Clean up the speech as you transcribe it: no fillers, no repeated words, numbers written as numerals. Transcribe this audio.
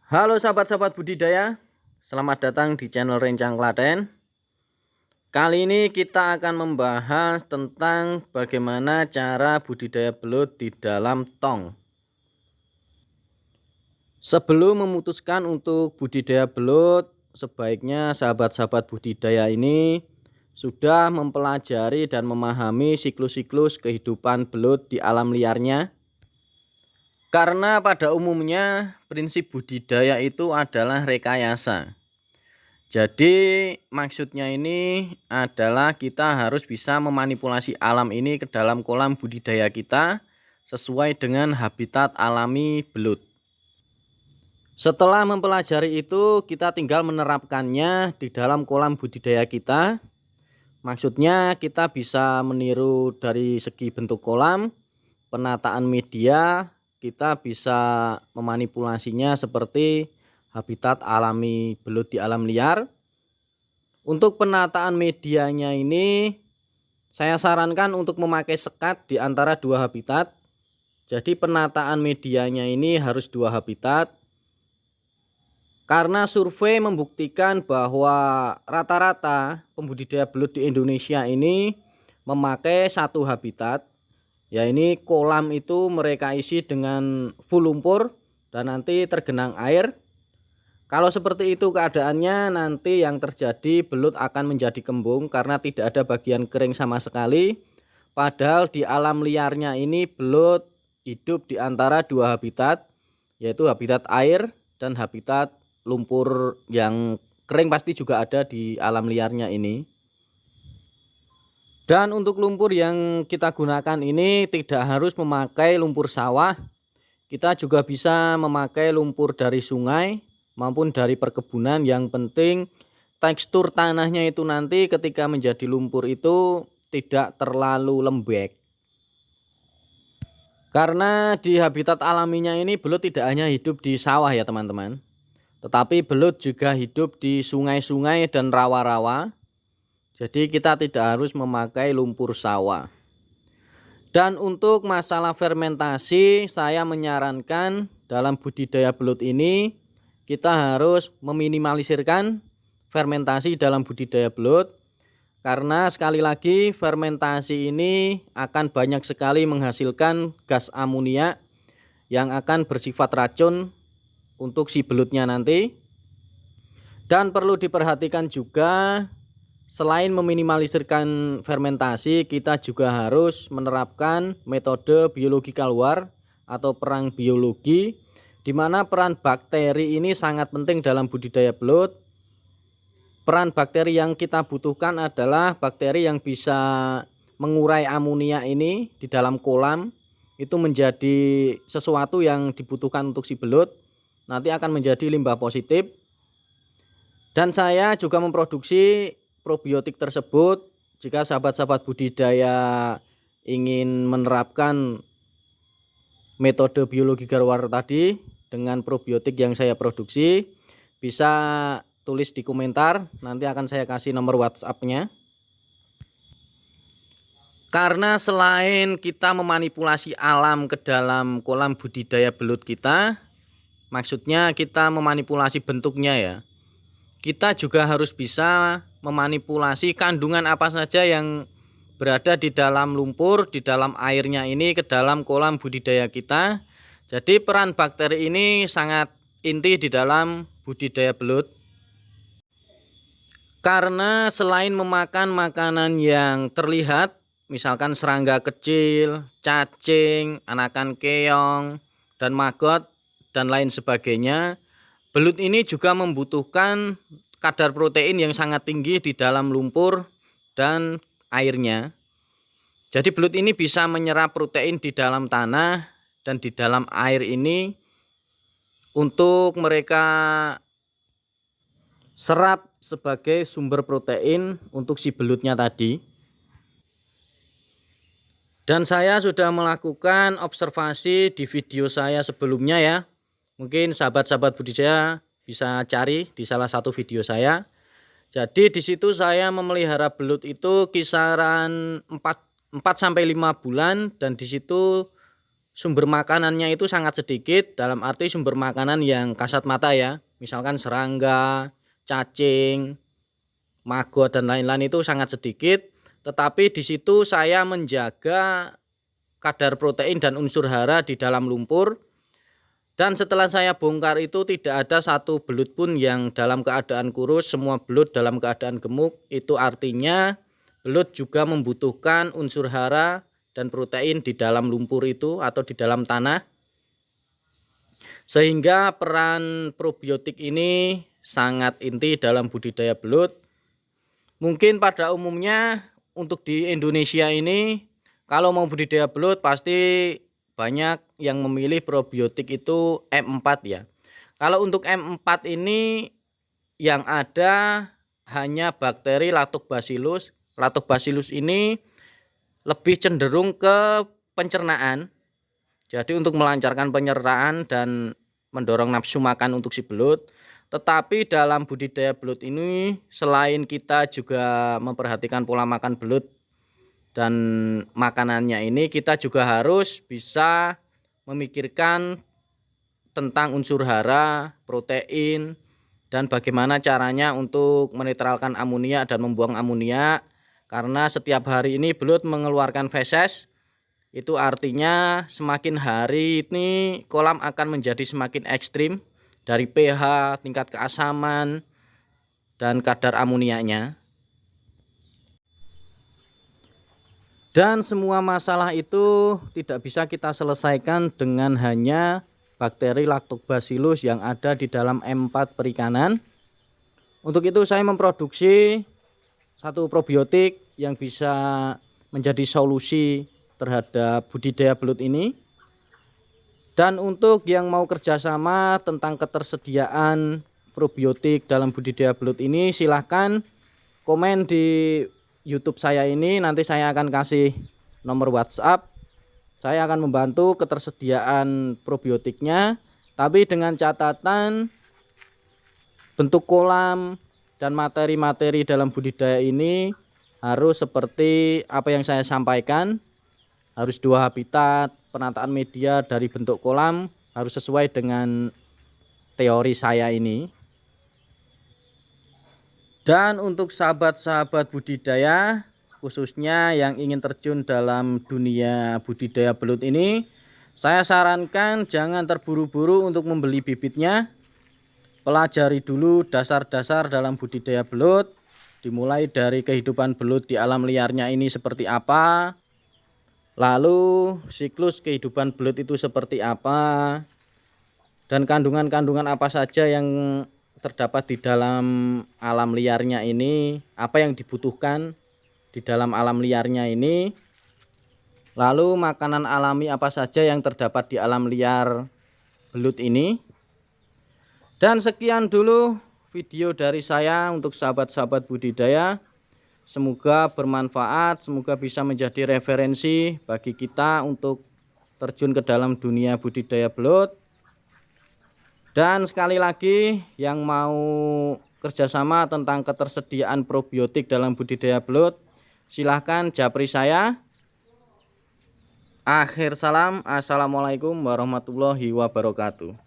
Halo sahabat-sahabat budidaya, selamat datang di channel Rencang Klaten. Kali ini kita akan membahas tentang bagaimana cara budidaya belut di dalam tong. Sebelum memutuskan untuk budidaya belut, sebaiknya sahabat-sahabat budidaya ini sudah mempelajari dan memahami siklus-siklus kehidupan belut di alam liarnya. Karena pada umumnya prinsip budidaya itu adalah rekayasa. Jadi maksudnya ini adalah kita harus bisa memanipulasi alam ini ke dalam kolam budidaya kita sesuai dengan habitat alami belut. Setelah mempelajari itu, kita tinggal menerapkannya di dalam kolam budidaya kita. Maksudnya kita bisa meniru dari segi bentuk kolam, penataan media, kita bisa memanipulasinya seperti habitat alami belut di alam liar. Untuk penataan medianya ini saya sarankan untuk memakai sekat di antara dua habitat. Jadi penataan medianya ini harus dua habitat. Karena survei membuktikan bahwa rata-rata pembudidaya belut di Indonesia ini memakai satu habitat. Ya, ini kolam itu mereka isi dengan full lumpur dan nanti tergenang air. Kalau seperti itu keadaannya, nanti yang terjadi belut akan menjadi kembung karena tidak ada bagian kering sama sekali. Padahal di alam liarnya ini belut hidup di antara dua habitat, yaitu habitat air dan habitat lumpur yang kering pasti juga ada di alam liarnya ini. Dan untuk lumpur yang kita gunakan ini tidak harus memakai lumpur sawah. Kita juga bisa memakai lumpur dari sungai maupun dari perkebunan. Yang penting tekstur tanahnya itu nanti ketika menjadi lumpur itu tidak terlalu lembek. Karena di habitat alaminya ini belut tidak hanya hidup di sawah ya teman-teman. Tetapi belut juga hidup di sungai-sungai dan rawa-rawa. Jadi kita tidak harus memakai lumpur sawah. Dan untuk masalah fermentasi, saya menyarankan dalam budidaya belut ini kita harus meminimalisirkan fermentasi dalam budidaya belut. Karena sekali lagi fermentasi ini akan banyak sekali menghasilkan gas amonia yang akan bersifat racun untuk si belutnya nanti. Dan perlu diperhatikan juga, selain meminimalisirkan fermentasi, kita juga harus menerapkan metode biologi keluar atau perang biologi, di mana peran bakteri ini sangat penting dalam budidaya belut. Peran bakteri yang kita butuhkan adalah bakteri yang bisa mengurai amonia ini di dalam kolam. Itu menjadi sesuatu yang dibutuhkan untuk si belut. Nanti akan menjadi limbah positif. Dan saya juga memproduksi probiotik tersebut. Jika sahabat-sahabat budidaya ingin menerapkan metode biologi terroir tadi dengan probiotik yang saya produksi, bisa tulis di komentar, nanti akan saya kasih nomor WhatsApp-nya. Karena selain kita memanipulasi alam ke dalam kolam budidaya belut kita, maksudnya kita memanipulasi bentuknya ya, kita juga harus bisa memanipulasi kandungan apa saja yang berada di dalam lumpur, di dalam airnya ini ke dalam kolam budidaya kita. Jadi peran bakteri ini sangat inti di dalam budidaya belut. Karena selain memakan makanan yang terlihat, misalkan serangga kecil, cacing, anakan keong, dan maggot, dan lain sebagainya, belut ini juga membutuhkan kadar protein yang sangat tinggi di dalam lumpur dan airnya. Jadi belut ini bisa menyerap protein di dalam tanah dan di dalam air ini untuk mereka serap sebagai sumber protein untuk si belutnya tadi. Dan saya sudah melakukan observasi di video saya sebelumnya ya. Mungkin sahabat-sahabat budidaya bisa cari di salah satu video saya. Jadi di situ saya memelihara belut itu kisaran 4 sampai 5 bulan, dan di situ sumber makanannya itu sangat sedikit, dalam arti sumber makanan yang kasat mata ya. Misalkan serangga, cacing, maggot dan lain-lain itu sangat sedikit, tetapi di situ saya menjaga kadar protein dan unsur hara di dalam lumpur. Dan setelah saya bongkar itu tidak ada satu belut pun yang dalam keadaan kurus, semua belut dalam keadaan gemuk. Itu artinya belut juga membutuhkan unsur hara dan protein di dalam lumpur itu atau di dalam tanah. Sehingga peran probiotik ini sangat inti dalam budidaya belut. Mungkin pada umumnya untuk di Indonesia ini kalau mau budidaya belut pasti banyak yang memilih probiotik itu M4 ya. Kalau untuk M4 ini yang ada hanya bakteri Lactobacillus. Lactobacillus ini lebih cenderung ke pencernaan. Jadi untuk melancarkan pencernaan dan mendorong nafsu makan untuk si belut. Tetapi dalam budidaya belut ini selain kita juga memperhatikan pola makan belut dan makanannya ini, kita juga harus bisa memikirkan tentang unsur hara, protein, dan bagaimana caranya untuk menetralkan amonia dan membuang amonia. Karena setiap hari ini belut mengeluarkan feses, itu artinya semakin hari ini kolam akan menjadi semakin ekstrim dari pH, tingkat keasaman, dan kadar amonianya. Dan semua masalah itu tidak bisa kita selesaikan dengan hanya bakteri Lactobacillus yang ada di dalam M4 perikanan. Untuk itu saya memproduksi satu probiotik yang bisa menjadi solusi terhadap budidaya belut ini. Dan untuk yang mau kerjasama tentang ketersediaan probiotik dalam budidaya belut ini, silahkan komen di YouTube saya ini, nanti saya akan kasih nomor WhatsApp. Saya akan membantu ketersediaan probiotiknya, tapi dengan catatan bentuk kolam dan materi-materi dalam budidaya ini harus seperti apa yang saya sampaikan. Harus 2 habitat, penataan media dari bentuk kolam harus sesuai dengan teori saya ini. Dan untuk sahabat-sahabat budidaya, khususnya yang ingin terjun dalam dunia budidaya belut ini, saya sarankan jangan terburu-buru untuk membeli bibitnya. Pelajari dulu dasar-dasar dalam budidaya belut, dimulai dari kehidupan belut di alam liarnya ini seperti apa, lalu siklus kehidupan belut itu seperti apa, dan kandungan-kandungan apa saja yang terdapat di dalam alam liarnya ini, apa yang dibutuhkan di dalam alam liarnya ini, lalu makanan alami apa saja yang terdapat di alam liar belut ini. Dan sekian dulu video dari saya untuk sahabat-sahabat budidaya. Semoga bermanfaat, semoga bisa menjadi referensi bagi kita untuk terjun ke dalam dunia budidaya belut. Dan sekali lagi yang mau kerjasama tentang ketersediaan probiotik dalam budidaya belut, silahkan japri saya. Akhir salam, assalamualaikum warahmatullahi wabarakatuh.